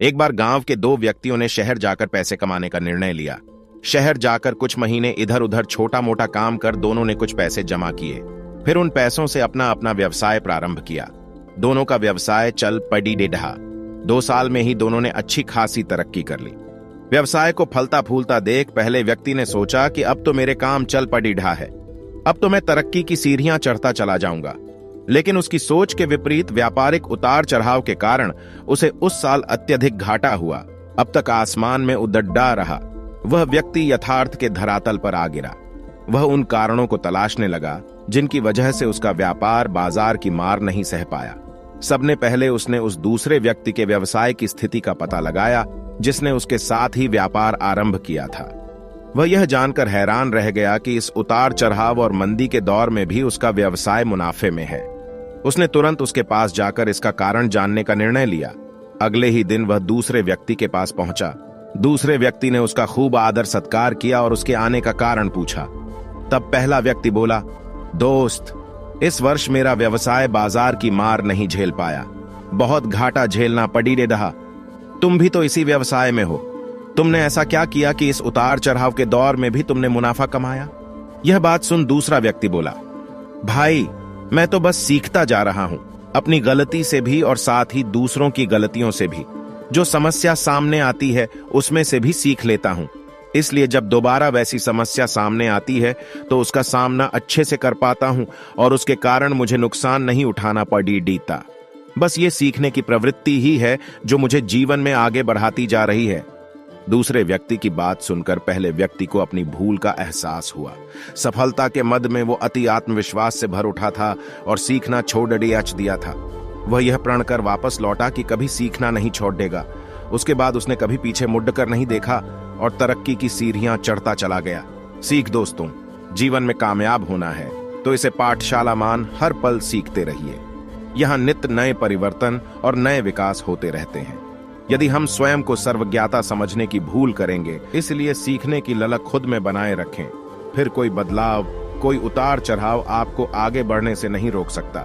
एक बार गांव के दो व्यक्तियों ने शहर जाकर पैसे कमाने का निर्णय लिया। शहर जाकर कुछ महीने इधर उधर छोटा मोटा काम कर दोनों ने कुछ पैसे जमा किए। फिर उन पैसों से अपना अपना व्यवसाय प्रारंभ किया। दोनों का व्यवसाय चल पड़ी ढा। 2 साल में ही दोनों ने अच्छी खासी तरक्की कर ली। व्यवसाय को फलता फूलता देख पहले व्यक्ति ने सोचा कि अब तो मेरे काम चल पड़ी ढा है, अब तो मैं तरक्की की सीढ़ियां चढ़ता चला जाऊंगा। लेकिन उसकी सोच के विपरीत व्यापारिक उतार चढ़ाव के कारण उसे उस साल अत्यधिक घाटा हुआ। अब तक आसमान में उड़ता रहा वह व्यक्ति यथार्थ के धरातल पर आ गिरा। वह उन कारणों को तलाशने लगा जिनकी वजह से उसका व्यापार बाजार की मार नहीं सह पाया। सबने पहले उसने उस दूसरे व्यक्ति के व्यवसाय की स्थिति का पता लगाया जिसने उसके साथ ही व्यापार आरंभ किया था। वह यह जानकर हैरान रह गया कि इस उतार चढ़ाव और मंदी के दौर में भी उसका व्यवसाय मुनाफे में है। उसने तुरंत उसके पास जाकर इसका कारण जानने का निर्णय लिया। अगले ही दिन वह दूसरे व्यक्ति के पास पहुंचा। दूसरे व्यक्ति ने उसका खूब आदर सत्कार किया और उसके आने का कारण पूछा। तब पहला व्यक्ति बोला, दोस्त, इस वर्ष मेरा व्यवसाय बाजार की मार नहीं झेल पाया, बहुत घाटा झेलना पड़ी रे रहा। तुम भी तो इसी व्यवसाय में हो, तुमने ऐसा क्या किया कि इस उतार चढ़ाव के दौर में भी तुमने मुनाफा कमाया? यह बात सुन दूसरा व्यक्ति बोला, भाई, मैं तो बस सीखता जा रहा हूं, अपनी गलती से भी और साथ ही दूसरों की गलतियों से भी। जो समस्या सामने आती है उसमें से भी सीख लेता हूं, इसलिए जब दोबारा वैसी समस्या सामने आती है तो उसका सामना अच्छे से कर पाता हूं और उसके कारण मुझे नुकसान नहीं उठाना पड़ी डीता। बस ये सीखने की प्रवृत्ति ही है जो मुझे जीवन में आगे बढ़ाती जा रही है। दूसरे व्यक्ति की बात सुनकर पहले व्यक्ति को अपनी भूल का एहसास हुआ। सफलता के मद में वो अति आत्मविश्वास से भर उठा था और सीखना छोड़ दिया था। वह यह प्रण कर वापस लौटा कि कभी सीखना नहीं छोड़ देगा। उसके बाद उसने कभी पीछे मुड़कर नहीं देखा और तरक्की की सीढ़ियां चढ़ता चला गया। सीख दोस्तों, जीवन में कामयाब होना है तो इसे पाठशाला मान हर पल सीखते रहिए। यहाँ नित्य नए परिवर्तन और नए विकास होते रहते हैं। यदि हम स्वयं को सर्वज्ञाता समझने की भूल करेंगे, इसलिए सीखने की ललक खुद में बनाए रखें, फिर कोई बदलाव, कोई उतार चढ़ाव आपको आगे बढ़ने से नहीं रोक सकता।